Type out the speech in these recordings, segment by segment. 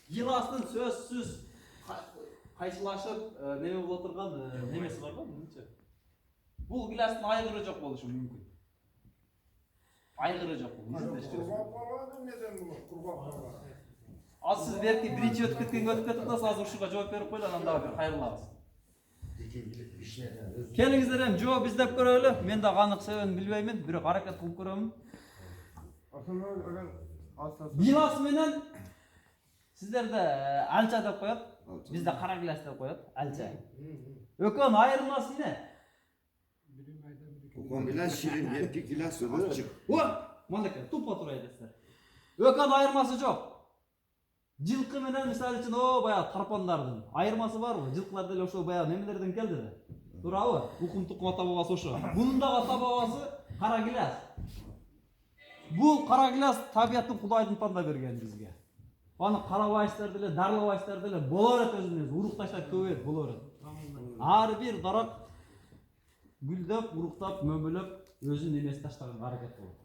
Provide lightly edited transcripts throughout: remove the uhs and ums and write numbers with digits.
Гиластын сөзсүз кайшылашып неме болуп отурган немеси бар го мынча. Бул гиластын айгыры жок болушу мүмкүн. Айгыры жок бул. Азыр сиз берки биринчи өтүп кеткенге өтүп кетип атасыз, азыр ушуга жооп берип коелу, анан дагы кайрылабыз. Келиңиздер эми жооп издеп көрөлү. Мен да канык себебин билбеймин, бирок аракет кылып көрөмүн. Гилас менен сиздерде алча деп коет, бизде кара гилас деп коет, алча. Экөөнүн айырмасы эмне? Kokon gilaz şirin, erkek gilaz açık. О, мындай тупо тура айтасыздар. Экөөнүн айырмасы жок. Жылкы менен мисалы үчүн баягы тарпандардын айырмасы барбы? Жылкылар деле ошол баягы немелерден келди да. Туурабы? Укум тукум ата бабасы ошо. Бунун дагы ата бабасы кара гилаз. Бул кара гилаз табияттын Кудайдын тандап берген бизге. Аны карабайсыздар деле, дарлабайсыздар деле болор эт өзүнүз, урукташтар көбөйөт болор эт. Ар бир дарак гүлдөп, уруктап, мөмөлөп өзүнүн немеси таштаганга аракет кылат.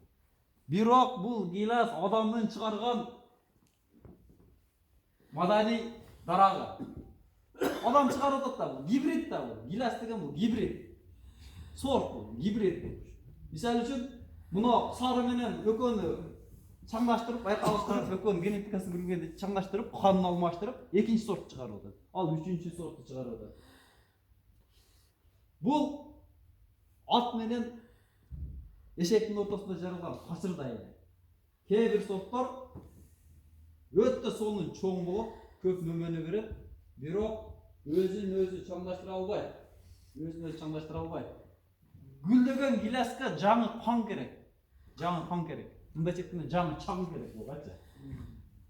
Бирок бул гилаз адамдын чыгарган маданий дарагы. Адам чыгарып атат да бул, гибрид да бул. Гилаз деген бул гибрид. Сорт бул, гибрид бул. Мисалы үчүн муну сары менен экөөнү чаңдаштырып, байкалыштырып, экөөнүн генетикасын билгенде чаңдаштырып, канын алмаштырып, экинчи сорт чыгарып атат. Ал үчүнчү сорту чыгарып атат. Бул ат менен эшектин ортосунда жаралган качырдай эле. Кээ бир сорттор өтө сонун чоң болуп, көп нөмөнү берет, бирок өзүн өзү чаңдаштыра албайт. Өзүн өзү чаңдаштыра албайт. Гүлдөгөн гиласка жаңы кан керек. Жаңы кан керек. Мындай чекте жаңы чаң керек болгачы.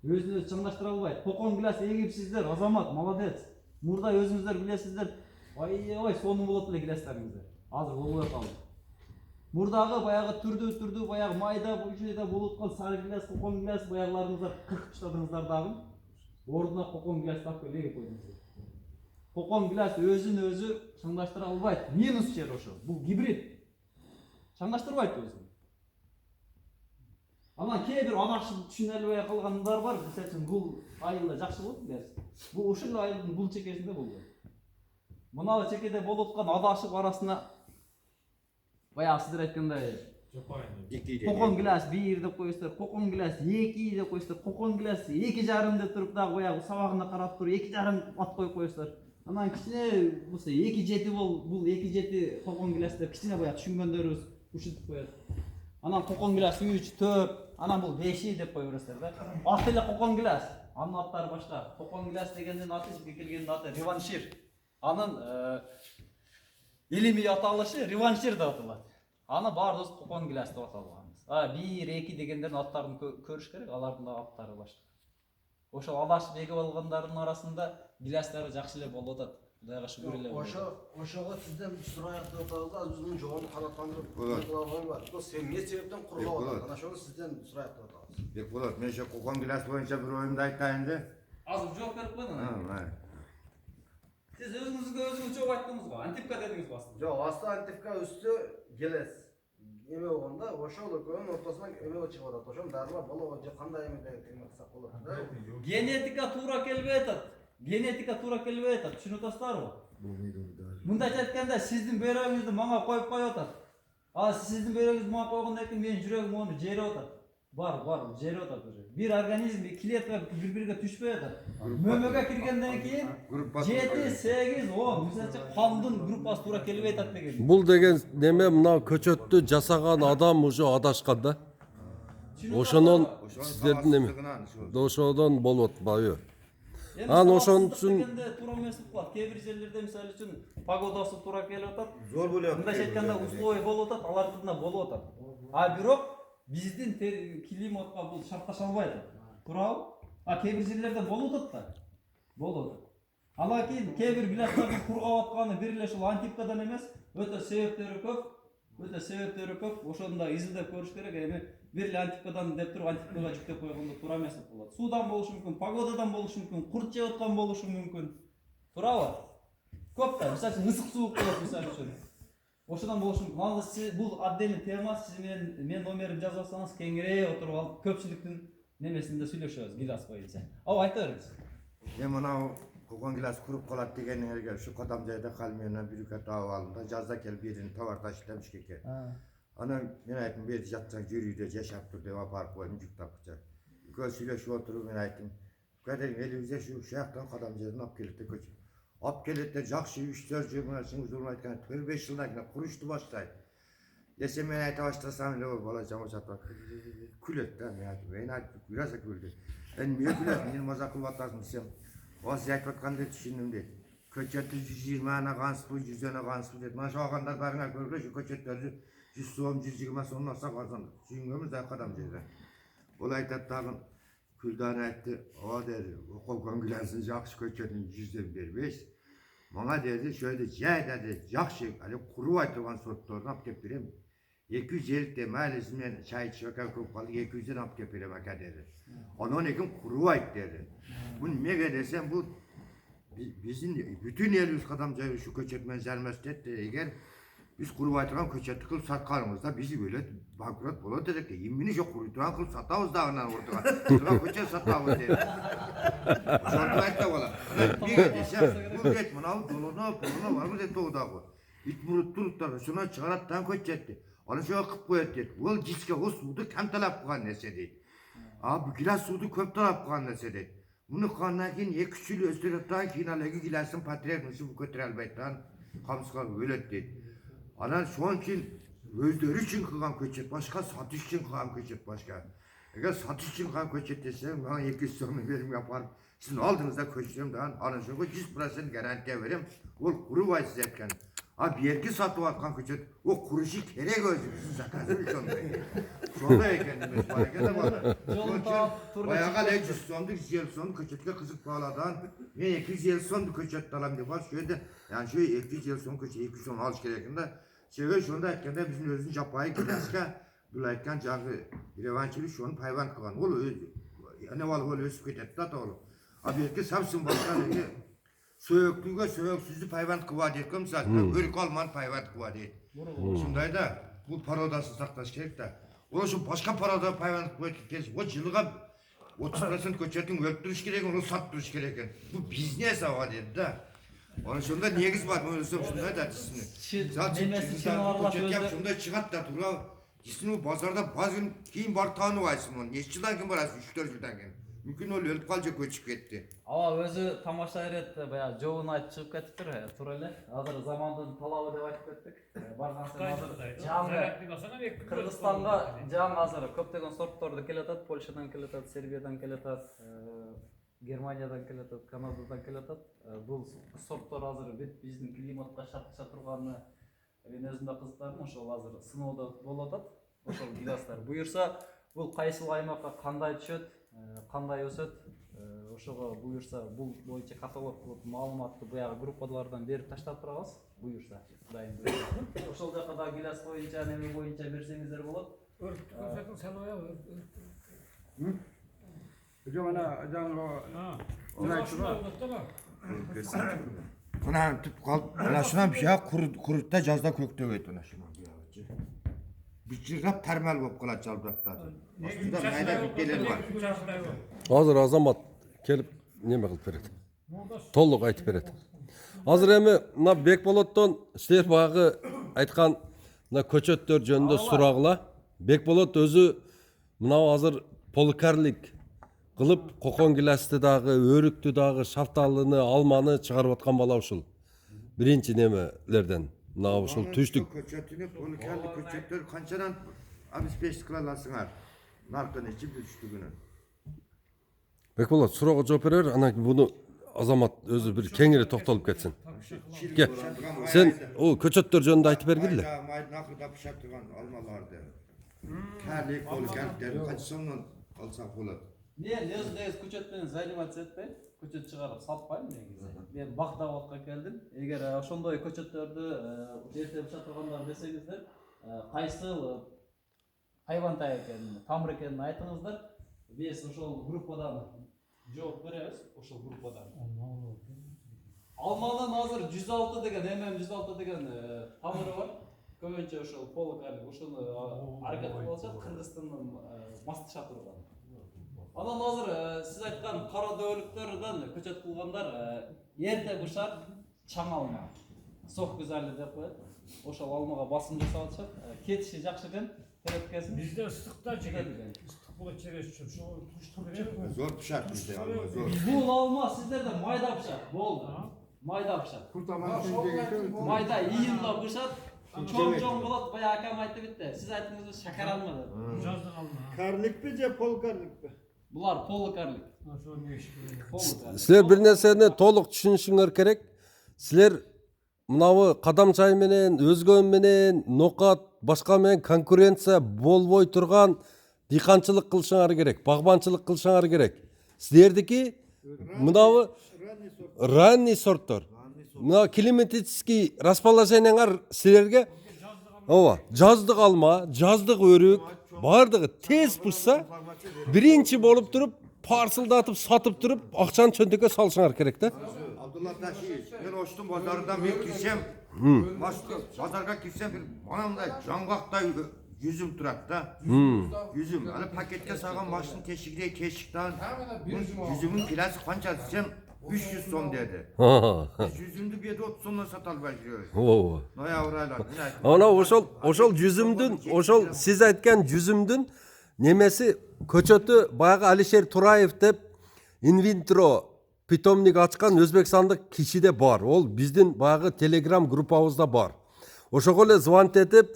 Өзүн өзү чаңдаштыра албайт. Кокон гилас эгипсиздер, азамат, молодец. Мурда өзүңүздөр билесиздер. Ой, сонун болот эле гиластарыңыздар. Азыр болбой калды. Мурдагы баягы түрдүү баягы майда боюшайда болуп аткан сары гилас, кокон гилас баягыларыңыздар кыркып таштадыңыздар дагы. Ордуна кокон гилас тапып эле койдуңуздар. Кокон гилас өзүн өзү чаңдаштыра албайт. Минус жер ошо. Бул гибрид. Чаңдаштырбайт өзүн. Анан кээ бир адашып түшүнө албай калгандар бар. Мисалы үчүн бул айылда жакшы болот дерсиз. Бул ушул айылдын бул чекесинде болду. Мына чекеде болуп аткан адашып арасына баягы сиздер айткандай кокон гилас 1 деп коесуздар, кокон гилас 2 деп коесуздар, кокон гилас 2,5 деп туруп дагы баягы сабагына карап туруп 2,5 ат коюп коесуздар. Анан кичине болсо 2,7 бул 2,7 кокон гилас деп кичине баягы түшүнгөндөрүбүз ушинтип коет. Анан кокон гилас 3, 4, анан бул 5 деп кое бересиздер да. Аты эле кокон гилас, анын аттары башка. Кокон гилас дегендин аты бизге келгендин аты реваншир. Анын илимий аталышы реваншир деп аталат. Аны баарыбыз кокон гилас деп аталганбыз. 1, 2 дегендердин аттарын көрүш керек, алардын да аттары башка. Ошол адашып эгип алгандардын арасында гиластары жакшы эле болуп атат. Кудайга шүгүр эле. Ошого сизден сурайт деп атабыз, өзүнүн жоонун канааттандырып кылган бар. Сен эмне себептен курулуп атат? Ana ошону сизден сурайт деп атабыз. Бек болот. Мен ошо kokon gilaz боюнча бир оюмду айтайын да. Азыр жооп берип коюңуз. Siz özünüz çok ayttınız mı? Antipka dediniz mi aslında? Yok, aslında antipka üstü geles. Eme olganda, oşol ekönün ortasına eme çıkıp atat. Oşol darılar bolu kanday eme demek kısak bolot. Genetika tuura kelbey atat. Genetika tuura kelbey atat. Түшүнүп атасыздарбы? Мындайча айтканда, сиздин бөйрөгүңүздү мага коюп коюп атат. Сиздин бөйрөгүңүздү мага койгондон кийин менин жүрөгүм ону жерип атат. Бар, жерип атат уже. Бир организм клетка бири-бириге түшпөй атат. Мөмөгө киргенден кийин 7, 8, 10 мисалча кандын группасы туура келбей атат деген. Бул деген неме мына көчөттү жасаган адам уже адашкан да. Ошонун сиздердин неме. Ошодон болуп атпайбы? Ошон үчүн туура эмес кылат. Кээ бир жерлерде мисалы үчүн погодасы туура келип атат. Зор болуп. Мындайча айтканда условий болуп атат, алардын болуп атат. Бирок биздин климатка бул шартташа албайт. Туурабы? Кээ бир жерлерде болуп атат да. Болуп атат. Анан кийин кээ бир гиластардын кургап атканы бир эле ушул антипкадан эмес, өтө себептери көп. Ошону да изилдеп көрүш керек. Эми бир эле антипкадан деп туруп антипкага жүктөп койгондо туура эмес болот. Суудан болушу мүмкүн, погодадан болушу мүмкүн, курт жеп аткан болушу мүмкүн. Туурабы? Көп да, мисалы үчүн ысык суук болот мисалы үчүн. Ошодан болушу мүмкүн. Ал бул отдельный тема, сиз мен номерин жазып алсаңыз кеңирээк отуруп алып көпчүлүктүн немесинде сүйлөшөбүз гилас боюнча. Айта бериңиз. Мынау Kokon gilas kurup kalat degenlerge şu kadamcayda kalmayan bir ülke davalında cazda gel birini tavar taşılamış keke. Ana ben aytım bir jatsan jürüyde yaşap dur deva park koydum cıktapça. Gözüyle şu oturup ben aytım. Kaderim elimize şu şayaktan kadamcaydan ap gelip köç. Ap gelip de jakşı 3-4 jö münasını durmaytkan 4-5 yıldan yine kuruştu başlaydı. Desem ben ayta başlasam ne olur bala cama çatmak. Kületten ya. Ben aytım biraz da güldü. Ben niye güledim? Benim mazaklı vatasın desem. O zayıflatkanda düşündüm dedi. Köçetli 120 ana kansıpı, 100 ana kansıpı dedi. Ben şu akanda barına görürler şu köçetleri 100 soğum, 120 sonuna saklarsan. Süngümüz de kadamcıydı. Olay tattağın küldana etti. O dedi, o kolkan gülensin jakşı köçetin 100'den vermiş. Bana dedi, şöyle dedi, jakşı, hani kuru aytıvan sortlarını ap tepirem. 250 de maalesef çay içiyorken kurupalı 200'den ap tepiremek dedi. Onun için kuru ayt dedi. Bu ne desem bu bizim bütün yerimiz kadamca şu köçetmen zermestet dedi. Eğer biz kuru aytıran köçetli kılıp satkarımızda bizi böyle bankrot bulu dedik ki yemini çok kuru aytıran kılıp satavuz dağından ortadan. Sonra köçet satavuz dedi. Sonra aytta ola. Bir desem bu et manav doluna puluna var mı dedi o dağı. İt murut turutlar şuna çıkarattan köçetti. Onu şöyle kıp koyat dedi. Ol ciske o sudu kam talap koyan nese dedi. Abi gilas sudu köp talap koyan nese dedi. Bunu kannakin yeküçülü östürattan kinalegi gilasın patriarkmışı bu kötür elbettan kamsıkan ölet dedi. Anan şu an için özleri için kılgan köçet başka, satış için kılgan köçet başka. Eğer satış için kılgan köçet desem bana 200 sonu verim yaparım. Sizin aldığınızda köçetim daha anan şu 100% garantiye verim. Ol kuru vay siz etken. Abi yergi satıp atkan köçet o kuruşu kere gözümüzün sakazı bir sonunda. Sonunda ekendimiz var ekende bana. Bayağı da 100 sondu 100 son köçetke kızık bağladan. Ben 200 sondu köçet dalam diye var şöyle yani şu 200 son köçet 200 son alış gerekinde. Şöyle şunda etkende bizim özün japayı giderken bulayken canlı revançili şu an payvan kılan. Olu ne var olu ösüp köçet da oğlum. Abi yergi Samsun başkan dedi. Söğüklüğe söğüksüzlü payvant kıva deyip zaten ırk olman payvant kıva deyip. Şunday da bu parodası saklaş gerek de. O şu başka paroda payvant kıva deyip o yılığa 30% köçetin öldürüş gerek onu sattırış gereken. Bu biznes hava dedi de. Onun şunda negiz var bunu söylüyorum şunday da cisini. Zaten köçet yap şunda çıkart da tura. Cisini bu pazarda bazı kim var tanı varsın onu. Neççidan kim var 3-4 yıldan kim. Mümkün ol ölüp kalacak köçüp gitti. Aba özü tamasha eretdi, bayağı joğun aytып чыгып кетиптир, туура эле. Азыр замандын талабы деп айтып кеттик. Баргансен азыр жаңы Кыргызстанга жаңы азыр көптөгөн сортторду келатат, Польшадан келатат, Сербиядан келатат, Германиядан келатат, Канададан келатат. Бул сорттор азыр биздин климатка шаркыша турганы мен өзүм да кызыктардым, ошол азыр сыноодо болуп атат. Ошол гиластар буюрса, бул кайсыл аймакка кандай түшөт, кандай өсөт, ошого буюрса бул боюнча каталог кылып маалыматты буягы группалардан берип таштап турабыз. Буюрса дайын болсо. Ошол жака да гилас боюнча, неме боюнча берсеңиздер болот. Buna tutup kal. Ana şuna bir şey kurutta cazda kökte öğüt ona şuna. Bir çırgap termal bop kala çalbırakta. Aslında mayda bitkiler var. Азыр Азамат келип неме кылып берет. Толук айтып берет. Азыр эми мына Бекболоттон силер баягы айткан мына көчөттөр жөнүндө сурагыла. Бекболот өзү мынау азыр поликарлик кылып кокон гиласты дагы, өрүктү дагы, шафталыны, алманы чыгарып аткан бала ушул. Биринчи немелерден. Мына ушул түштүк. Köçetini polikarlı köçetler kançadan abis 5 kılalasınlar. Narkın içi düştüğünü. Бекболот суроого жооп берер, анан буну Азамат өзү бир кеңири токтолуп кетсин. Кел. Сен о көчөттөр жөнүндө айтып бергиле. Mayda nakırda pişak durgan almalardı. Terlik polikarlıkları kaç sonundan alsak olur. Мен өзүм көчөт менен заниматься этпейм, көчөт чыгарып сатпайм негизи. Мен бактабатка келдим. Эгер ошондой көчөттөрдү эртеп сатыргандар десеңиздер, кайсыл хайвантай экенин, тамыр экенин айтыңыздар. Биз ошол группадан жооп беребиз, ошол группадан. Алманын азыр 106 деген, MM106 деген тамыры бар. Көбүнчө ошол полукарлик, ошону аракет кылып атышат, Кыргызстандын мастыша турган. Анан азыр сиз айткан кара дөөлүктөрдөн көчөт кылгандар эрте бышар чаң алма. Сок гүзали деп коет. Ошол алмага басым жасап атышат. Кетиши жакшы экен. Тереткесин. Bizde ıslıkta çeker. Islık bula çeker şu tuştur verir. Зор пышак бизде алма, зор. Бул алма сиздерде майда бышат. Болду. Майда бышат. Майда июнда бышат. Чоң болот. Бая акам айтты битти. Сиз айттыңыз шакар алма деп. Жазdık alma. Karlık mı ce pol karlık mı? Булар полукарлик. Nasıl ne iş? Полукарлик. Силер бир нерсени толук түшүнүшүңөр керек. Силер мынабы кадам чай менен, өзгө менен, нокат, башка менен конкуренция болбой турган дыйканчылык кылышыңар керек, багбанчылык кылышыңар керек. Силердики мынабы ранний сорттор. Мына климатический расположениеңар силерге ооба, жаздык алма, жаздык өрүк бардыгы тез пышса, биринчи болуп туруп, парсылдатып сатып туруп, акчаны чөнтөккө салышыңар керек да. Abdullah Taşiyev, ben Oştun pazarından bir girsem, pazarga girsem bir manamda жаңғақтай yüzüm durat da. Yüzüm, hani pakette sağan başın teşikliğe keşikten, yüzümün kilosu kança desem 300 son dedi. Yüzümdü bir de 30 sondan satal başlıyor. Ооба. Noya oraylar. Ана ошол жүзүмдүн, ошол сиз айткан жүзүмдүн немеси көчөтү баягы Алишер Тураев деп инвитро питомник ачкан өзбекстандык киши де бар. Ол биздин баягы телеграм группабызда бар. Ошого эле звонить этип,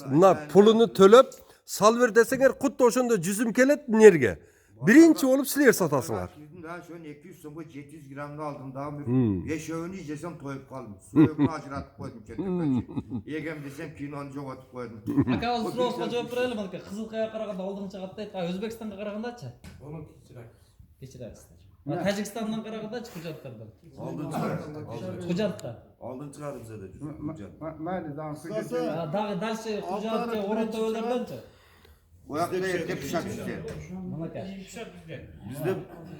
мына пулуну төлөп, сал бер десеңер, кутта ошондо жүзүм келет нерге. Биринчи болуп силер сатасыңар. Daha şu an 200 songa 700 gramda aldım daha bir 5 öğünü yiyeceğim toyup kaldım. Suyunu ajratıp koydum çöktükçe. Yegem desem kinonu jogatıp koydum. Акабыз сурооско жооп берели мынакей кызыл каяга караганда алдыңча кат дейт. Өзбекстанга карагандачы? Onun kişiler. Кечиресиздер. Тажикстандан карагандачы кужаттардан? Aldın çıkardım. Кужатта. Aldın çıkardım size de. Mali daha Дагы дальше кужат же орон төбөлөрдөнчү? O yakta erkek pişak işte. Мынакей. İyi pişer bizde. Bizde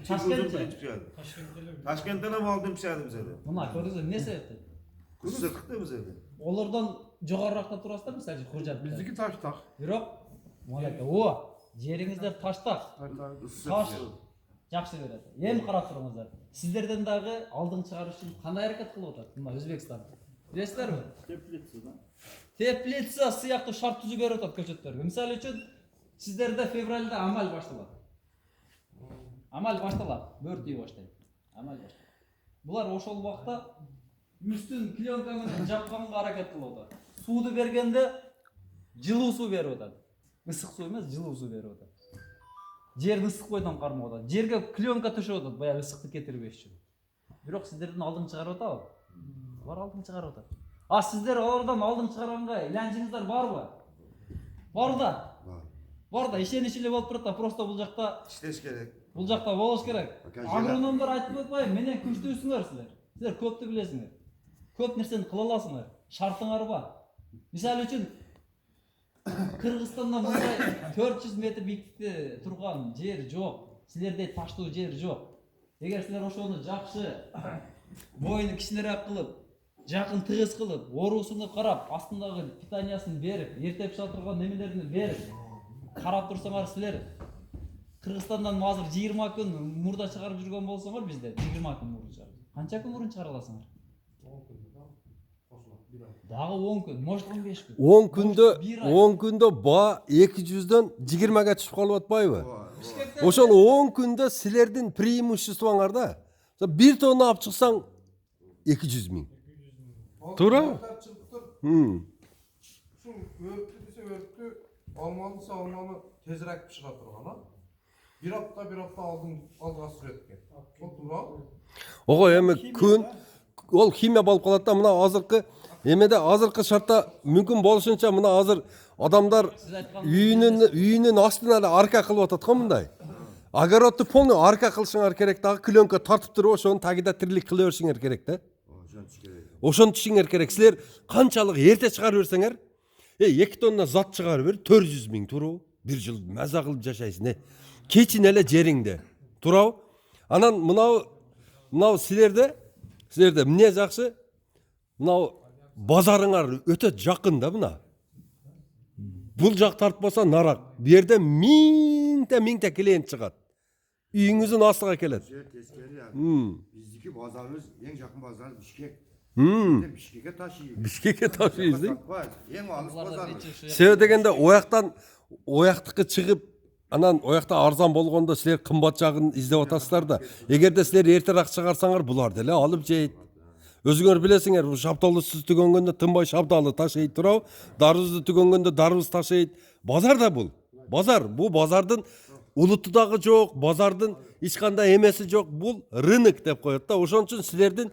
Taşkent'te. çıkardı. Taşkent'te Taşkent'ten ama aldım çıkardım size de. Мына көрдүңүзбү эмне себептен? Kısık da bize de. Олордон жогоруракта турасыздар мисалы кужат. bizdeki taş tak. Бирок мынакей о жериңиздер таштак. Таш жакшы берет. Эми карап туруңуздар. Сиздерден дагы алдың чыгарыш үчүн кандай аракет кылып атат? Мына Өзбекстан. Билесиздерби? Теплица сыяктуу шарт түзүп берип атат көчөттөргө. Мисалы үчүн сиздерде февралда амаль башталат. Амаль башталат. Бөрт үй баштайт. Амаль башталат. Булар ошол убакта үстүн пленка менен жапканга аракет кылып атат. Сууду бергенде жылуу суу берип атат. Ысык суу эмес, жылуу суу берип атат. Жерди ысык бойдон кармап атат. Жерге пленка төшөп атат, баягы ысыкты кетирбеш үчүн. Бирок сиздердин алдың чыгарып атабы? Булар алдың чыгарып атат. А сиздер алардан алдың чыгарганга иланчыңыздар барбы? Бар да. Бар да, ишенич эле болуп турат да, просто бул жакта İşleş gerek. бул жакта болуш керек. Bakın Агрономдор айтып атпайбы, менен күчтүүсүңөр силер. Силер көптү билесиңер. Көп нерсени кыла аласыңар. Шартыңар бар. Мисалы үчүн Кыргызстанда мындай 400 метр бийликте турган жер жок. Силерде таштуу жер жок. Эгер силер ошону жакшы боюну кичинерээк кылып, жакын тыгыз кылып, оруусуну карап, астындагы питаниясын берип, эрте пиша турган немелерин берип, карап турсаңар силер Кыргызстандан азыр 20 күн мурда чыгарып жүргөн болсоңор бизде 20 күн мурун чыгарып. Канча күн мурун чыгара аласыңар? Дагы 10 күн, может 15 күн. 10 күндө ба 200дөн 20га түшүп калып атпайбы? Ошол 10 күндө силердин преимуществоңар да. Бир тонна алып чыксаң 200 миң. Туура? Şu örtü dese örtü almalıysa almalı tezrek pişirat turgana. Bir hafta aldığa süretken. O tural. Ого эми күн ол химия болуп калат да. Мына азыркы эмеде азыркы шартта мүмкүн болушунча мына азыр адамдар үйүнүн астына эле арка кылып атат го мындай. Огородду полный арка кылышыңар керек дагы, клёнка тартып туруп ошону тагыда тирлик кыла беришиңер керек да. Ошону түшүңөр керек. Силер канчалык эрте чыгарып берсеңер, 2 тонна зат чыгарып бер, 400 миң туруп, бир жыл маза кылып жашайсың. Кечин эле жериңде. Туурабы? Анан мынау силерде эмне жакшы? Мынау базарыңар өтө жакын да мына. Бул жак тартпаса нарак. Бу жерде миңте клиент чыгат. Үйüңүздүн астыга келет. Tezkeri yani. Hmm. Bizdeki pazarımız en yakın pazarımız Bişkek. Hmm. Bişkek'e taşıyız. Bişkek'e taşıyız değil mi? Satmaz. En alыс pazarımız. Себеби дегенде ояктыкы чыгып анан оякта арзан болгондо силер кымбат жагын издеп атасыздар да. Эгерде силер эртерээк чыгарсаңар булар деле алып жейт. Өзүңөр билесиңер, бул шапталысыз түгөнгөндө тынбай шапталы ташыйт турабы? Дарыбызды түгөнгөндө дарыбыз ташыйт. Базар да бул. Базар, бул базардын улуту дагы жок, базардын эч кандай эмеси жок. Бул рынок деп коет да. Ошон үчүн силердин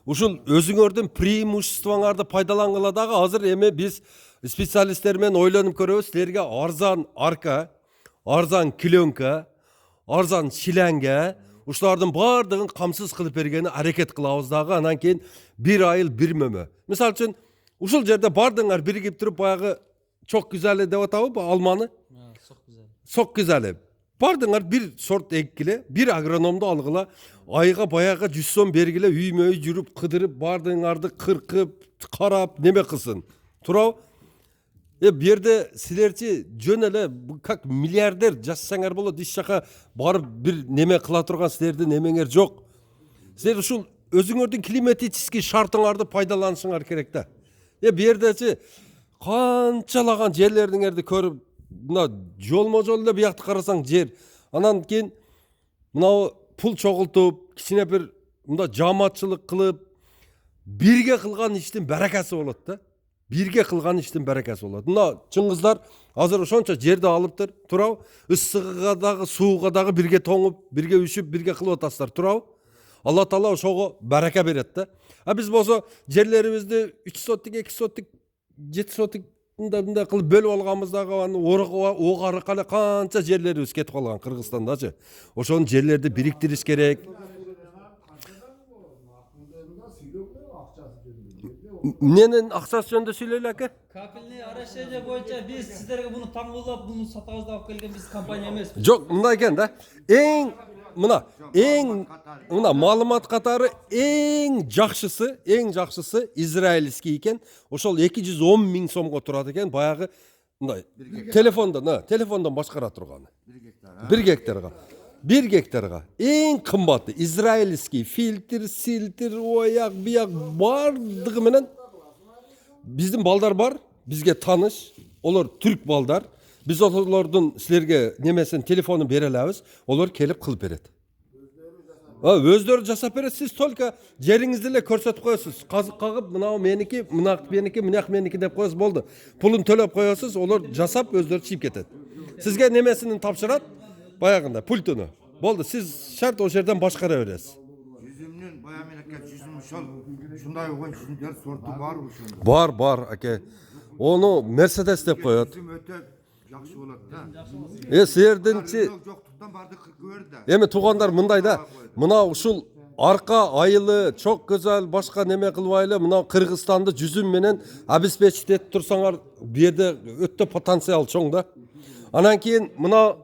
ушул өзүңөрдүн преимуществоңарды пайдалангыла дагы азыр эми биз специалисттер менен ойлонуп көрөбүз. Силерге арзан арка, арзан клёнка, арзан шиләңгә, ушулардын бардыгын камсыз кылып бергени аракет кылабыз дагы. Анан кийин бир айыл бир мөмө. Мисалы үчүн ушул жерде бардыңар биригип туруп баягы чок güzeli деп атабы алманы? Сок güzeli. Бардыңар бир сорт эккиле, бир агрономду алгыла, айга баягы 100 сом бергиле, үймө үй жүрүп кыдырып, бардыңарды кыркып, карап, неме кылсын. Турабы? Бу жерде силерчи жөн эле как миллиардер жасасаңар болот, иш жака барып бир неме кыла турган силердин эмеңер жок. Силер ушул өзүңөрдүн климатический шартыңарды пайдаланышыңар керек да. Бу жердечи канчалаган жерлериңерди көрүп, мына жолмо-жол эле биякты карасаң жер. Анан кийин мына пул чогултуп, кичине бир мында жааматчылык кылып, бирге кылган иштин баракасы болот да. Бирге кылган иштин баракасы болот. Мына чыңгыздар азыр ошончо жерди алыптыр, турабы? Ысыгыга дагы, сууга дагы бирге тоңуп, бирге үшүп, бирге кылып атасыздар, турабы? Алла Таала ошого барака берет да. А биз болсо жерлерибизди 3 сотик, 2 сотик, 7 сотик мындай кылып бөлүп алганбыздагы ого аркалуу канча жерлерибиз кетип калган Кыргызстандачы. Ошол жерлерди бириктириш керек. Менин акчасы жөнүндө сүйлөйлү аке. Капилный орошение боюнча биз сиздерге буну таңгуулап, буну сатабыз деп келген биз компания эмеспиз. Жок, мындай экен да. Мына маалымат катары эң жакшысы израильский экен. Ошол 210 000 сомго турат экен. Баягы мындай телефондон башкара турганы. 1 гектарга. 1 гектарга эң кымбаты израильский фильтр, ояк, бияк бардыгы менен биздин балдар бар, бизге таныш, олар түрк балдар. Биз олордун силерге немесин телефонун бере алабыз, олар келип кылып берет. Өздөрү жасап берет, сиз только жериңизди эле көрсөтүп коесуз. Казык кагып, мынау меники, мынак меники деп коесуз, болду. Пулун төлөп коесуз, олар жасап өздөрү чийип кетет. Сизге немесин тапшырат, баягында пультуну. Болду, сиз шарт о жерден башкара бересиз. Жүзүмнүн бая менекет жүзүм ошол ушундай болгон жүзүмдөр сорту бар ушунда. Бар, аке. Ону Мерседес деп коет. Жүзүм өтө жакшы болот да. Силердинчи Жоктуктан барды кыркы бер да. эми туугандар мындай да. Мына ушул арка айылы, чок көзөл, башка неме кылбайлы, мына Кыргызстанды жүзүм менен обеспечить этип турсаңар, бу жерде өтө потенциал чоң да. Анан кийин мына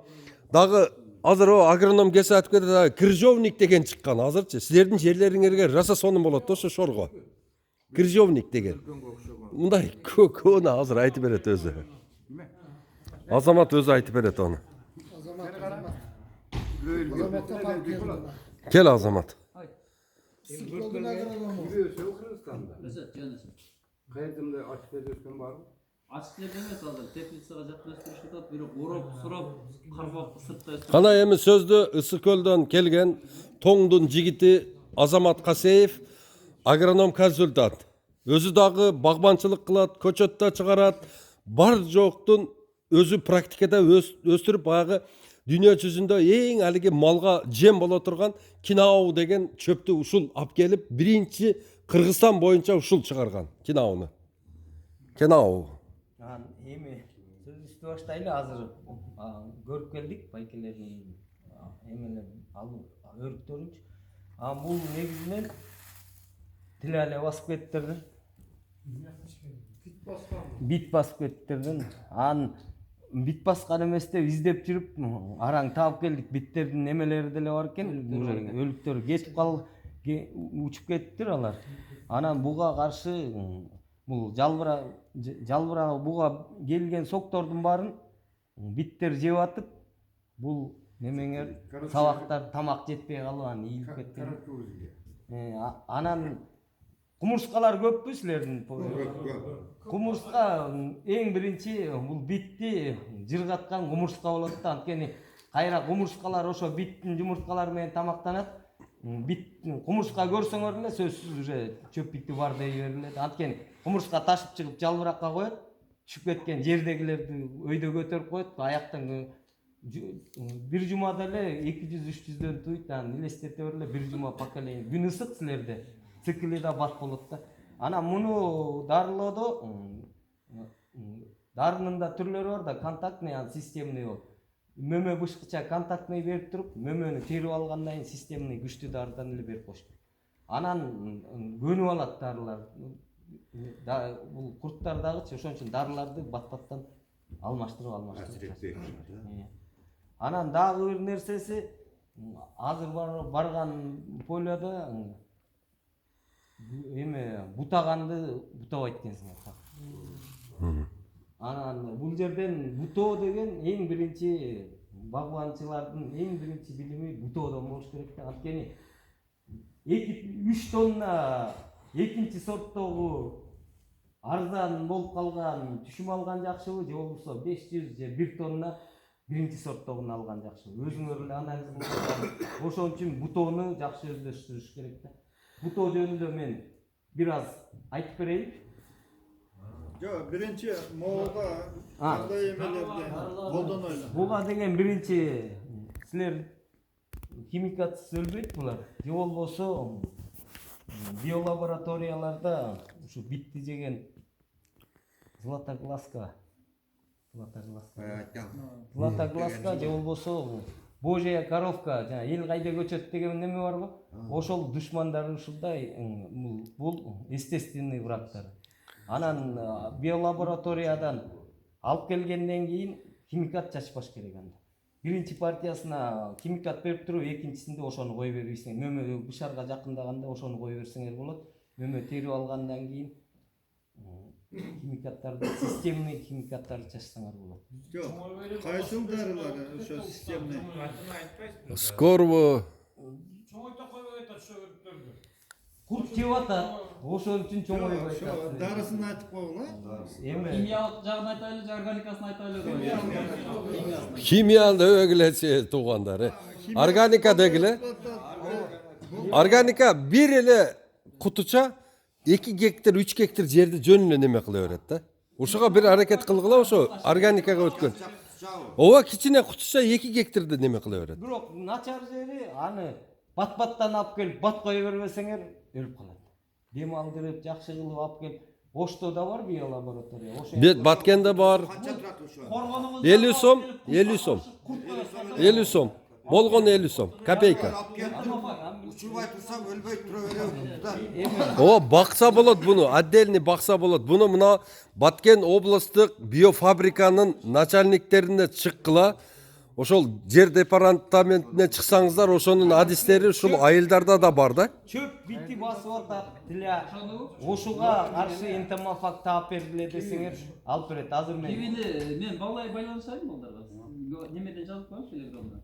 дагы азыр агроном кесе айтып кетет, крыжовник деген чыккан азырчы. Силердин жерлериңерге раса сонун болот да ошо шорго. Крыжовник деген. Мындай көкөнү азыр айтып берет өзү. Азамат өзү айтып берет аны. Кел Азамат. Açık жерде эмес азыр, теплицага жакын өстүрүшүп атат, бирок ороп, сурап, кармап сыртта өстүрүп. Кана эми сөздү Ысык көлдөн келген Тоңдун жигити Азамат Касеев, агроном консультант. Өзү дагы багбанчылык кылат, көчөттө чыгарат, бар жоктун өзү практикада өстүрүп, баягы дүйнө жүзүндө эң алиги малга жем боло турган кинау деген чөптү ушул алып келип, биринчи Кыргызстан боюнча ушул чыгарган кинауну. Кинау. Эми сөз үстү баштайлы азыр көрүп келдик байкелердин эмелер өрүктөрүнчү. Бул негизинен тилале басып кеттердин. Бит басып кеттердин. Бит баскан эмес деп издеп жүрүп араң таап келдик. Биттердин эмелери деле бар экен. Өлүктөр кетип учуп кетиптир алар. Анан буга каршы бул жалбыра буга келген соктордун баарын биттер жеп атып, бул немеңер сабактар тамак жетпей калып анан ийилип кеткен. Анан кумурскалар көппү силердин? Кумурска эң биринчи бул битти жыргаткан кумурска болот да. Анткени кайра кумурскалар ошо биттин жумурткалары менен тамактанат. Бит кумурска көрсөңөр эле сөзсүз уже чөп бити бар дей берилет. Анткени кумурска ташып чыгып жалбыракка коет. Түшүп кеткен жердегилерди өйдө көтөрүп коет. Аяктан бир жумада эле 200-300дөн туйт. Анан элестете бер эле бир жума поколение. Күн ысык силерде. Циклы да бат болот да. Анан муну дарылоодо дарынын да түрлөрү бар да, контактный, системный болот. Мөмө бышкыча контактный берип туруп, мөмөнү терип алгандан кийин системный күчтүү дарыдан эле берип коюш керек. Анан көнүп алат дарылар. Бул курттар дагычы ошон үчүн дарыларды бат-баттан алмаштырып. Анан дагы бир нерсеси, азыр барган полиодо бутаганды бутабайт экенсиңер. Анан бул жерден бутоо деген эң биринчи багбанчылардын эң биринчи билими бутоодон болуш керек да. Анткени 2-3 тонна экинчи сорттогу арзан болуп калган түшүм алган жакшыбы, же болбосо 500 же 1 тонна биринчи сорттогуну алган жакшыбы. Өзүңөр эле анализ кылып, ошон үчүн бутоону жакшы өздөштүрүш керек да. Бутоо жөнүндө мен бир аз айтып берейин. Жоқ, бірінші молға қандай емелерді қолданойла. Буга деген биринчи силер химикатсыз өлбөйт булар. Же болбосо биолабораторияларда ушу битти жеген златогласка же болбосо Божья коровка, жана эл кайда көчөт деген неме барбы? Ошол душмандар ушундай, бул естественный врагдар. Анан биолабораториядан алып келгенден кийин химикат чачпаш керек анда. Биринчи партиясына химикат берип туруп, экинчисинде ошону кое бербейсиңер. Мөмө бышарга жакындаганда ошону кое берсеңер болот. Мөмө терип алгандан кийин химикаттарды, системный химикаттарды чачсаңар болот. Жоқ, қайсыл дарылары ошо системный? Скорбо. Чоңойто койбойт ошолордорду. Курт жеп атат. Ошон үчүн чоңойбой атат. Дарысын айтып койгула. Эми Химиялык жагын айтайлы, же органикасын айтайлы. Химияны өгілесе туғандар. Органика дегіле. Органика bir эле кутуча 2 гектар, 3 гектар жерди жөнүнө неме кыла берет да. Ошого бир аракет кылгыла, ошо органикага өткөн. Ооба кичине кутуча 2 гектарды неме кыла берет. бирок начар жери аны бат-баттан алып келип бат кое бербесеңер өлүп калат. Дем алдырып, жакшы кылып алып келип, Ошто да бар биолаборатория. Бет Баткенде бар. 50 сом, 50 сом. 50 сом. Болгон 50 сом. Копейка. Учурбай турсам өлбөй тура берем. О, бакса болот буну, отдельный бакса болот. Буну мына Баткен областык биофабриканын начальниктерине чыккыла. Ошол жер департаментине чыксаңыздар, ошонун адистери ушул айылдарда да бар да. Чөп бити басып атат. Тиле ошуга каршы энтомофаг таап бергиле десеңер алып берет. Азыр мен балай байланышайын балдарга. Немеден жазып коюңуз телеграмда.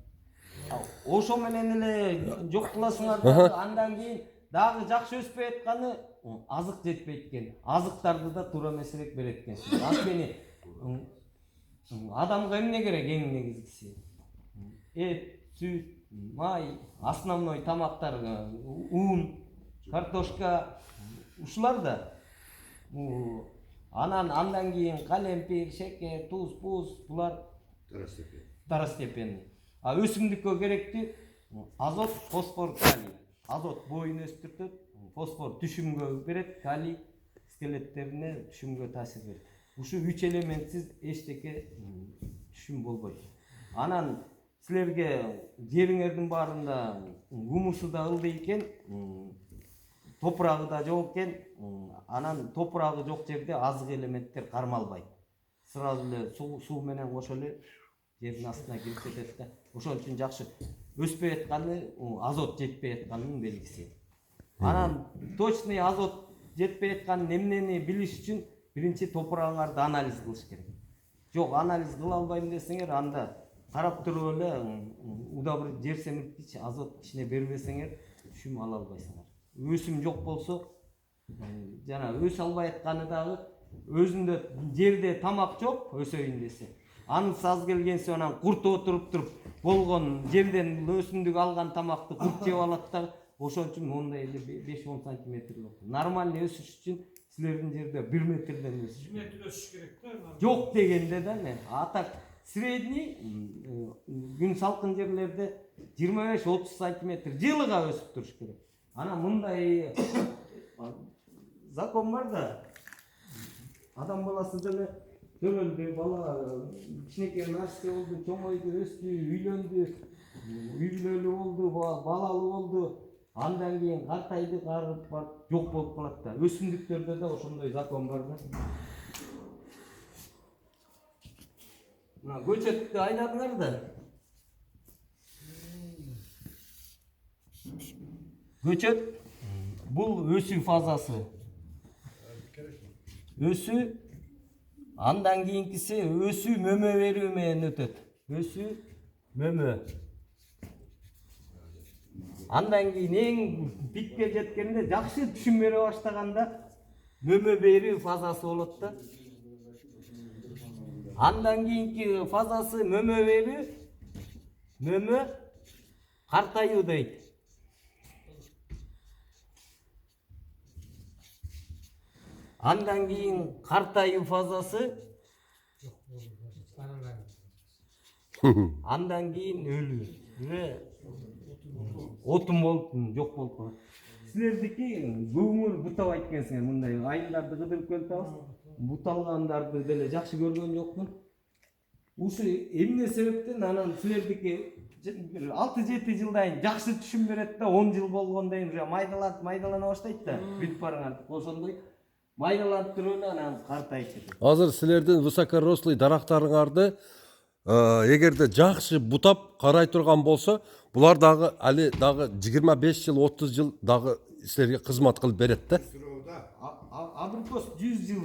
Ошо менен эле жок кыласыңар. Андан кийин дагы жакшы өспөй атканы азык жетпейт экен. Азыктарды да туура эмесирээк берет экенсиз. Анткени адамга эмне керек эң негизгиси? Эт, сүт, май, основной тамактар, ун, картошка, ушулар да. Андан кийин калемпир, шекер, туз, пуз, булар второстепенный. А өсүмдүккө керекти азот, фосфор, калий. Азот боюн өстүртөт, фосфор түшүмгө берет, калий скелеттерине түшүмгө таасир берет. Ушу 3 элементсиз эчтеке түшүм болбойт. Анан силерге жериңердин баарында гумусу да ылдый экен, топурагы да жок экен. Анан топурагы жок жерде азык элементтер кармалбайт. Сразу эле суу менен кошо эле жердин астына кирип кетет да. Ошон үчүн жакшы өспөй атканы азот жетпей атканын белгиси. Анан точный азот жетпей атканын эмнени билиш үчүн биринчи топурагыңарды анализ кылыш керек. Жок, анализ кыла албайм десеңер, анда карап туруп эле удаа бир жер семирткич азот ичине бербесеңер түшүм ала албайсыңар. Өсүм жок болсо жана өсө албай атканы дагы өзүндө жерде тамак жок өсөйүн десе. Анысы аз келгенсе анан курт отуруп туруп болгон жерден өсүмдүк алган тамакты курт жеп алат да ошон үчүн мондай эле 5-10 сантиметр нормальный өсүш үчүн силердин жерде 1 метрден өсүш. 1 метр өсүш керек да. Жок дегенде да не. А так средний күн салкын жерлерде 25-30 сантиметр жылыга өсүп туруш керек. Анан мындай закон бар да. Адам баласы деле төрөлдү, бала кичинекей нәрсе болду, чоңойду, өстү, үйлөндү, үй бүлөлүү болду, балалуу болду. Андан кийин картайды, карып барып жок болуп калат да. Өсүмдүктөрдө да ошондой закон бар да. Мына көчөттү айладыңар да. Көчөт бул өсүү фазасы. Өсүү андан кийинкиси өсүү мөмө берүү менен өтөт. Өсүү мөмө. Андан кийин эң пикке жеткенде жакшы түшүм бере баштаганда мөмө берүү фазасы болот да. Андан кийинки фазасы мөмө берүү, мөмө картаюу дейт. Андан кийин картаюу фазасы, андан кийин өлүү. Отун болуп жок болуп калат. Силердики көңүл бутабайт экенсиңер, мындай айылдарды кыдырып келип атабыз. Буталгандарды деле жакшы көргөн жокмун. Ушу эмне себептен анан силердики 6-7 жылдан жакшы түшүм берет да 10 жыл болгондон кийин уже майдалана баштайт да. Бүтүп барган. Ошондой майдаланып туруп эле анан картайып кетет. Азыр силердин высокорослый дарактарыңарды эгерде жакшы бутап карай турган болсо, булар дагы али дагы 25 жыл, 30 жыл дагы силерге кызмат кылып берет да. Абрикос 100 жыл.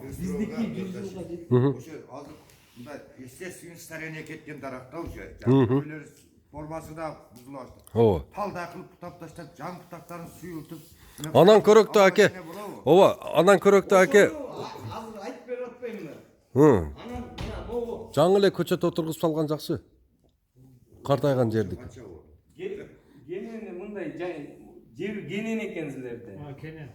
Биздики 100 жылга жетти. Ошо азыр мындай естественно старение кеткен даракта уже жаңы формасы да бузула баштады. Ооба. Талда кылып бутап таштап, жаңы бутактарын суюлтуп. Анан көрөктүү аке. Ооба, анан көрөктүү аке. Азыр айтып берип атпаймынбы? Анан мына могу Жаңы эле көчөт отургузуп салган жакшы. Картайган жердик. Кенени мындай жер кенен экен силерде. Кенен.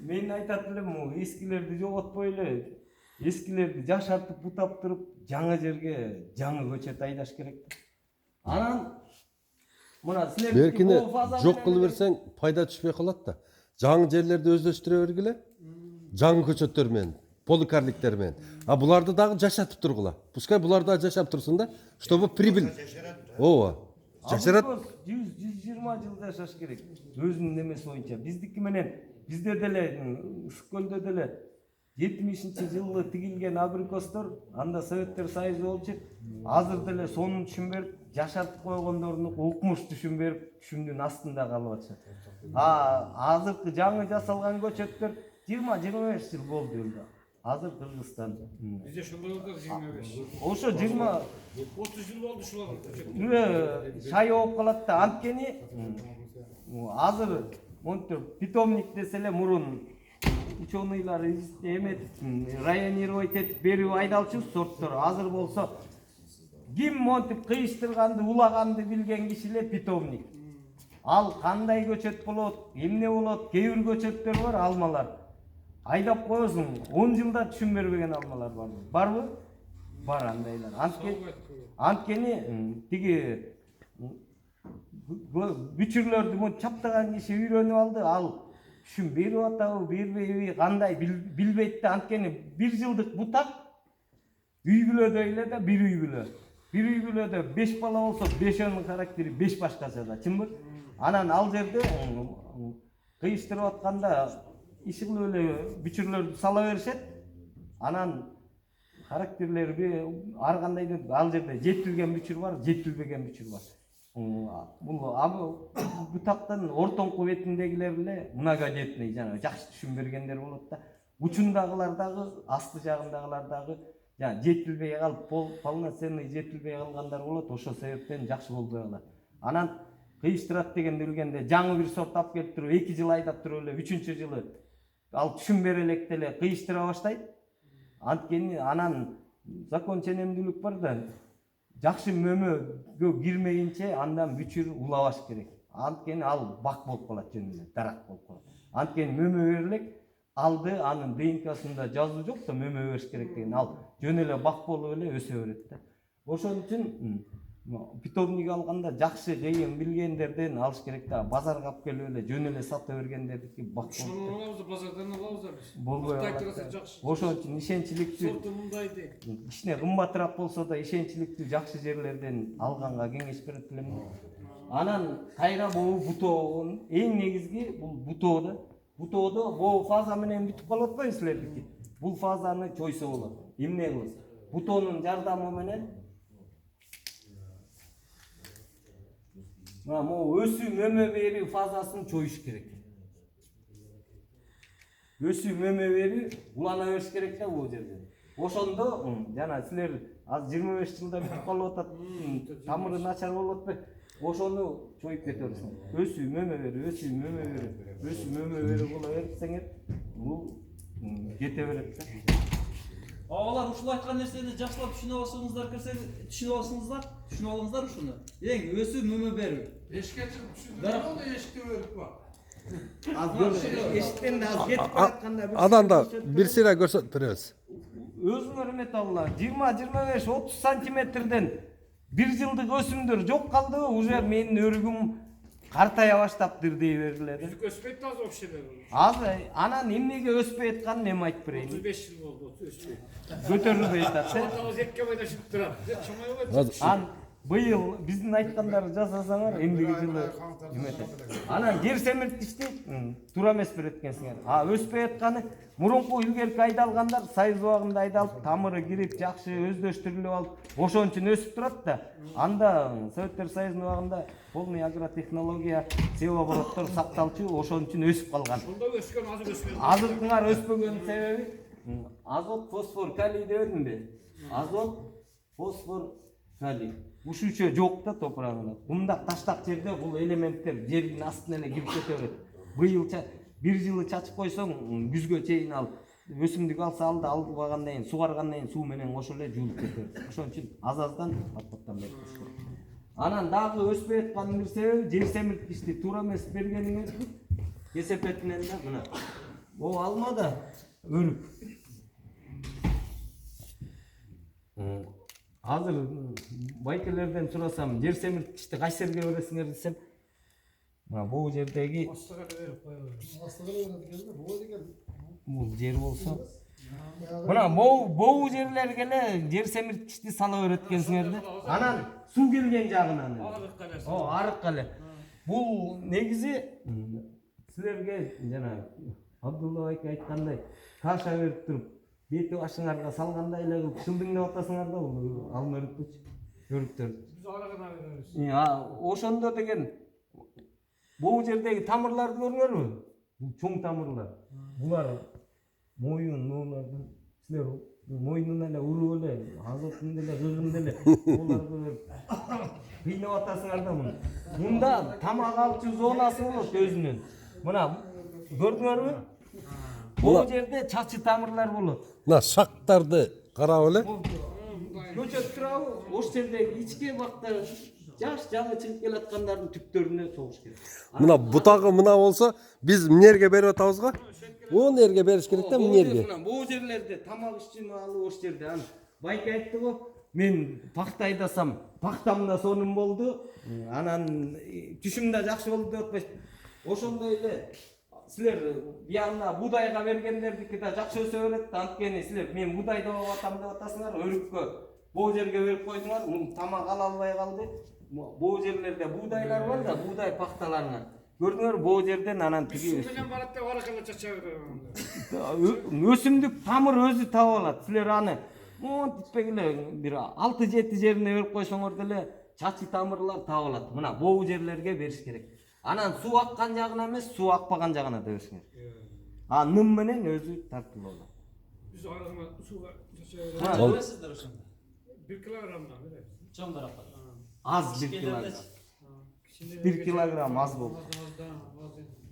Мен айтат элем, эскилерди жоготпой эле, эскилерди жашартып бутап туруп, жаңы жерге жаңы көчөт айдаш керек. Анан мына силердики Беркине жок кылып берсең пайда түшпөй калат да. Жаңы жерлерди өздөштүрө бергиле. Жаңы көчөттөр менен, поликарликтер менен. А буларды дагы жашатып тургула. Пускай булар да жашап турсун да, чтобы прибыль. Ооба. Жашарат. 100-120 жыл жашаш керек. Өзүнүн немеси боюнча. Биздики менен бизде деле Ысык көлдө деле 70-жылы тигилген абрикостор, анда Советтер Союзу болчу. Азыр деле сонун түшүм берип, жашартып койгондорун укмуш түшүм берип, түшүмдүн астында калып атышат. Азыркы жаңы жасалган көчөттөр 20-25 жыл болду эле. Азыр Кыргызстан. Бизде ошондой болду 25. Ошо 20 30 жыл болду ушулар. шай болуп калат да. Анткени азыр монтип питомник десе эле мурун ученыйлар эметип районировать этип берип айдалчу сорттор. Азыр болсо ким монтип кыйыштырганды, улаганды билген киши эле питомник. Ал кандай көчөт болот, эмне болот, кээ бир көчөттөр бар, алмалар. Айдап коесуң, 10 жылда түшүм бербеген алмалар бар. Барбы? Бар андайлар. Анткени тиги бүчүрлөрдү мынтип чаптаган киши үйрөнүп алды. Ал түшүм берип атабы, бербейби, кандай билбейт да. Анткени 1 жылдык бутак үй бүлөдө эле да, бир үй бүлө. Бир үй бүлөдө 5 бала болсо, 5-өнүн характери 5 башкача да, чынбы? Анан ал жерде кыйыштырып атканда иши кылып эле бүчүрлөрдү сала беришет. Анан характерлери ар кандай ал жерде жетилген бүчүр бар, жетилбеген бүчүр бар. Бул бутактын ортоңку бетиндегилер эле многодетный, жана жакшы түшүм бергендер болот да. Учундагылар дагы, асты жагындагылар дагы жана жетилбей калып полноценный жетилбей калгандар болот, ошол себептен жакшы болбой калат. Анан кыйыштырат дегенди билгенде жаңы бир сорт алып келип туруп 2 жыл айдап туруп эле 3-чү жылы ал түшүнбөй электе эле кыйыштыра баштайт. Анткени анан закон ченемдүүлүк бар да, жакшы мөмөгө кирмейинче андан бүчүр улабаш керек. Анткени ал бак болуп калат, жөн эле дарак болуп калат. Анткени мөмө берилек, алды анын ДНКсында жазуу жок да мөмө бериш керек деген. Ал жөн эле бак болуп эле өсө берет да. Ошон үчүн питомник алганда жакшы жайын билгендерден алыш керек да. Базарга алып келип эле жөн эле сата бергендердики бак Шуну алабыз, базардан алабыз да биз. болбой Калат. Ошон үчүн ишенчиликтүү Сорты мындай дейт. кичине кымбатыраак болсо да ишенчиликтүү жакшы жерлерден алганга кеңеш берет элем. Анан кайра боо бутоонун эң негизги бул бутоодо. Бутоодо боо фаза менен бүтүп калып атпайбы силердики? Бул фазаны чойсо болот. Эмне кылабыз? Бутоонун жардамы менен могу өсүү мөмө берүү фазасын чоюш керек. Өсүү мөмө берүү улана бериш керек да бул жерде. Ошондо жана силер аз 25 жылда бүтүп калып атат, тамыры начар болуп атпайбы? Ошону чоюп кете берсиңер. Өсүү мөмө берүү, өсүү мөмө берүү, өсүү мөмө берүү кыла берсеңер, бул кете берет да. Алар ушул айткан нерсени жакшылап түшүнүп алсаңыздар кирсе, түшүнүп алыңыздар ушуну. Эң өсүү мөмө берүү. Эшикке чыгып түшүндүр болду, эшикте өрүп бар. Эшиктен да аз кетип баратканда Аданда бир сыйра көрсөтүп беребиз. өзүңөр эметалар 20-25-30 сантиметрден бир жылдык өсүмдөр жок калдыбы, уже менин өрүгүм картая баштаптыр дей берилет. Өспөйт да вообще. Az анан эмнеге өспөй атканын эми айтып берейин. 35 жыл болду өспөй. Көтөрүлбөй атат. Атабыз 2 айда чыгып турат. Чоңой болот. Ан быйыл биздин айткандарды жасасаңар эмдиги жылы эметет. Анан жер семирткичти туура эмес берет экенсиңер. Өспөй атканы мурунку илгерки айдалгандар сайыз убагында айдалып, тамыры кирип, жакшы өздөштүрүлүп алып, ошон үчүн өсүп турат да. Анда Советтер Союзунун убагында полный агротехнология севообороттор сакталчу, ошон үчүн өсүп калган. Ошондо өскөн азыр өспөйт. Азыркыңар өспөгөн себеби азот, фосфор, калий дебедимби? Азот, фосфор, калий. Ушучу жок да топурагында. Кумдак таштак жерде бул элементтер жердин астына эле кирип кете берет. Быйыл бир жылы чачып койсоң, күзгө чейин ал өсүмдүк алса алды, албагандан кийин сугаргандан кийин суу менен кошо эле жуулуп кетет. Ошон үчүн аз-аздан пат-паттан берип турат. Анан дагы өспөй аткандын бир себеби жер семирткичти туура эмес бергениңер кесепетинен да мына. Бул алмада өрүк. Азыр байкелерден сурасам, жер семирткичти кайсы жерге бересиңер десем, мына бул жердеги бул жер болсо, мына боо жерлерге эле жер семирткичти сала берет экенсиңер да. Анан суу келген жагынан. Арыкка эле. Бул негизи силерге жана Абдулла байке айткандай, каша берип туруп, бети башыңарга салгандай эле кылып шылдыңдап атасыңар да бул алма өрүктөр. Биз арагана беребиз. Ошондо деген бул жердеги тамырларды көрүңөрбү? Бул чоң тамырлар. Булар моюнуңардан силер мойнуна эле уруп эле, азотун эле, кыгын эле буларды кыйнап атасыңар да муну. Мында тамак алчу зонасы болот өзүнүн. Мына көрдүңөрбү? Бул жерде чачы тамырлар болот. Мына шактарды карап эле. Көчөп турабы? Ош жердеги ичке бакта жаш жаңы чыгып келаткандардын түптөрүнө согуш керек. Мына бутагы мына болсо, биз эмнерге берип атабыз го? Бул жерге бериш керек да, эмнерге? Бул жерлерде тамак ишчини алып ош жерде. Байке айтты го, мен пахта айдасам, пахтам да сонун болду. Анан түшүм да жакшы болду деп атпайсың. Ошондой эле силер биягына будайга бергендердики да жакшы өсө берет. Анткени силер мен будайда болуп атам деп атасыңар, өрүккө боо жерге берип койдуңар, тамак ала албай калды. Боо жерлерде будайлар бар да, будай пахталарынан. Көрдүңөр боо жерден анан тиги менен барат деп аракала чача берет. өсүмдүк тамыр өзү таап алат. Силер аны монтиппек эле бир 6-7 жерине берип койсоңор деле чачы тамырлар таап алат. Мына боо жерлерге бериш керек. Анан суу аккан жагына эмес, суу акпаган жагына да бериш керек. Ным менен өзү тартылып алат. Biz arama suga Ha. Көресіздер ошондо. 1 килограммдан беребиз. Чоңдоракка. Аз 1 килограмм. 1 килограмм аз болду.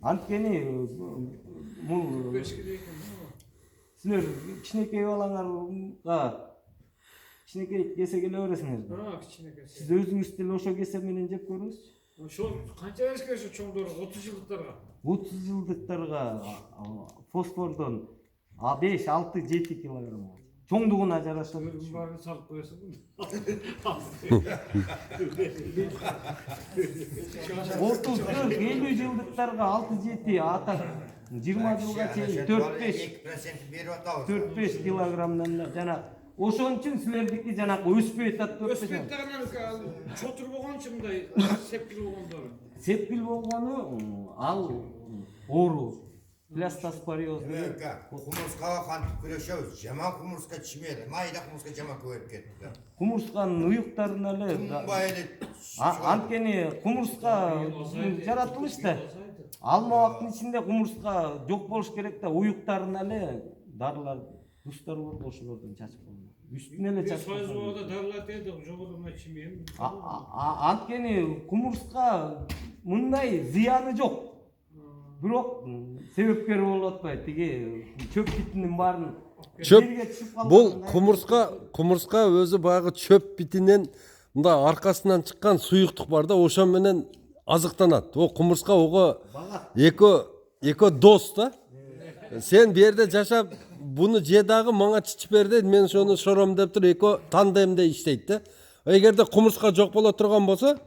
Анткени бул 5 кило экен. силер кичинекей балаңарга кичинекей кесе келе бересиңер. Кичинекей. Сиз өзүңүз деле ошо кесе менен жеп көрүңүзчү. Ошо канча бериш керек ошо чоңдор 30 жылдыктарга? 30 жылдыктарга фосфордон 5, 6, 7 килограмм. Чоңдугуна жараша. Баарын салып коесуң. 30, 40, 50 жылдыктарга 6-7 ата 20 жылга чейин 4-5 берип атабыз. 4-5 килограммдан да жана ошон үчүн силердики жанагы өспөй атат деп Өспөйт дагы чотур болгончу мындай сепкил болгондору. сепкил болгону ал оору пластоспориоз деген Кумурскага кантип күрөшөбүз? Жаман кумурска чимели, майда кумурска жаман көбөйүп кетти. кумурсканын уюктарына эле Тумбай эле. анткени кумурска жаратылыш да алма убактын ичинде кумурска жок болуш керек да уюктарына эле дарылар дустар бар да ошолордон чачып койгон үстүнө эле чачып Союз койгон бода дарылар дейт, жогоруда чимейм. анткени кумурска мындай зыяны жок бирок себепкер болуп атпайт тиги чөп битинин баарын Чөп жерге түшүп калган бул кумурска өзү баягы чөп битинен мындай аркасынан чыккан суюктук бар да, ошо менен азыктанат. О кумурска ого эко дос да. Сен бу жерде жашап буну же дагы мага чичип бер дейт, мен ошону шором деп туруп эко тандемде иштейт да. Эгерде кумурска жок боло турган болсо,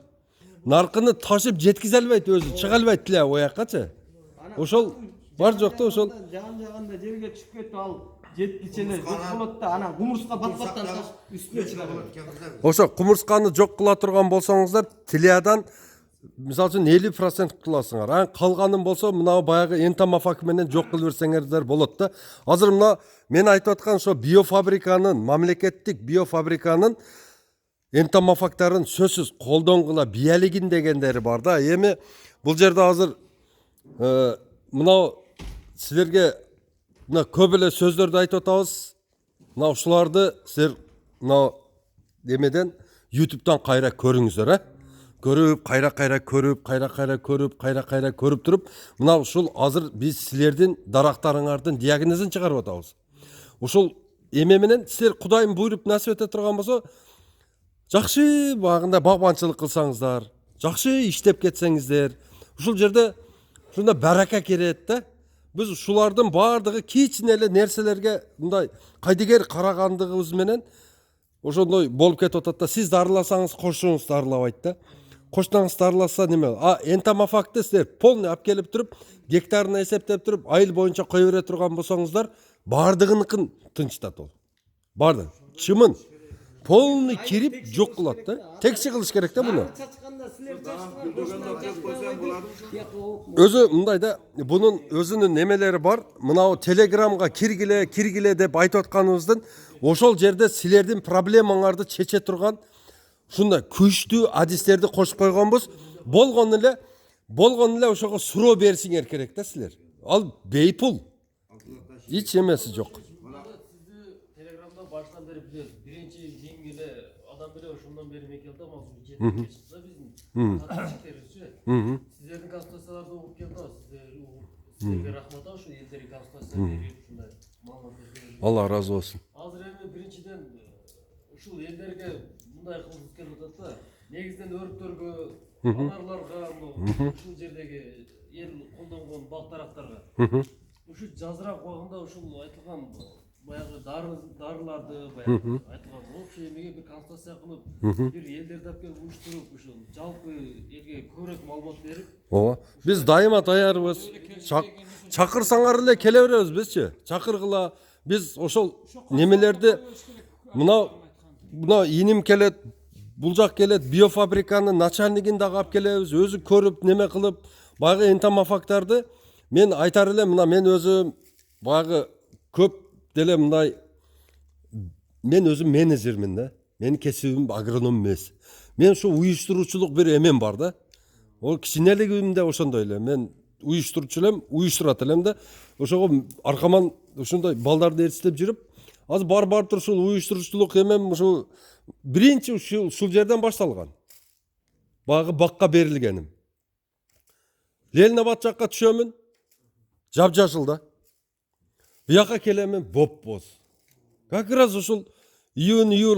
наркыны ташып жеткизе албайт, өзү чыга албайт тиле ояккачы. Ошол бар жок да ошол. жаганда жерге түшүп кетип ал жеткиче эле жок болот да анан кумурска бат-баттан ташып үстүнө чыга берет. Ошо кумурсканы жок кыла турган болсоңуздар, тилиядан мисалы үчүн 50% кутуласыңар. Анан калганын болсо мына баягы энтомофак менен жок кылып берсеңердер болот да. Азыр мына мен айтып аткан ошо биофабриканын, мамлекеттик биофабриканын энтомофактарын сөзсүз колдонгула биялигин дегендери бар да. Эми бул жерде азыр мына силерге мына көп эле сөздөрдү айтып атабыз. Мына ушуларды силер мына эмеден YouTube'дан кайра көрүңүздөр, а? Көрүп, кайра көрүп туруп, мына ушул азыр биз силердин дарактарыңардын диагнозун чыгарып атабыз. Ушул эме менен силер Кудайым буйруп насип эте турган болсо, жакшы багында багбанчылык кылсаңыздар, жакшы иштеп кетсеңиздер, ушул жерде ушунда барака керет да. Биз ушулардын баардыгы кичине эле нерселерге мындай кайдыгер карагандыгыбыз менен ошондой болуп кетип атат да. Сиз дарыласаңыз кошуңуз дарылабайт да. Коштаңыз дарыласа неме? Энтомофакты силер полный алып келип туруп, гектарына эсептеп туруп, айыл боюнча кое бере турган болсоңуздар, баардыгыныкын тынчтат ол. Баардыгы. Чымын полный кирип жок кылат да. Текши кылыш керек да буну. Чачканда силер чачкан Өзү мындай да, бунун өзүнүн немелери бар. Мынау телеграмга киргиле деп айтып атканыбыздын ошол жерде силердин проблемаңарды чече турган ушундай күчтүү адистерди кошуп койгонбуз. Болгон эле ошого суроо беришиңер керек да силер. Ал бейпул. Эч эмеси жок. Телеграмда баштан бери билебиз. Биринчи жеңги эле адам эле ошондон бери мекелде мазмун жетип чыкса биздин татчиктерибизчи. Сиздердин конституцияларды угуп келди, сиздерге рахмат ушу элдерге конституция берип ушундай маалымат берген. Алла разы болсун. Азыр эми биринчиден ушул элдерге мындай кылып келип атат да. Негизинен өрүктөргө, анарларга, ушул жердеги эл колдонгон бак тараптарга. Ушул жазыраак убагында ушул айтылган баягы дарыларды баягы айтылган общий эмеге бир консультация кылып, бир элдерди алып келип уюштуруп, ушул жалпы элге көбүрөөк маалымат берип. Ооба. Биз дайыма даярбыз. Чакырсаңар эле келе беребиз бизчи. Чакыргыла. Биз ошол немелерди мына иним келет, бул жак келет, биофабриканын начальнигин дагы алып келебиз, өзү көрүп, неме кылып, баягы энтомофактарды мен айтар элем, мына мен өзүм баягы көп деле мындай мен өзүм менеджермин да. Менин кесибим агроном эмес. Мен ушу уюштуруучулук бир эмем бар да. Ол кичинелигимде ошондой эле. Мен уюштурчу элем, уюштурат элем да. Ошого аркаман ошондой балдарды ээрчитип жүрүп, Азыр бар туруп ушул уюштуруучулук эмем ушу биринчи ушул жерден башталган. Багы бакка берилгеним. Ленинабад жакка түшөмүн. Жап-жашыл да. Бияка келемин, боп-боз. Как раз ушул июнь, июль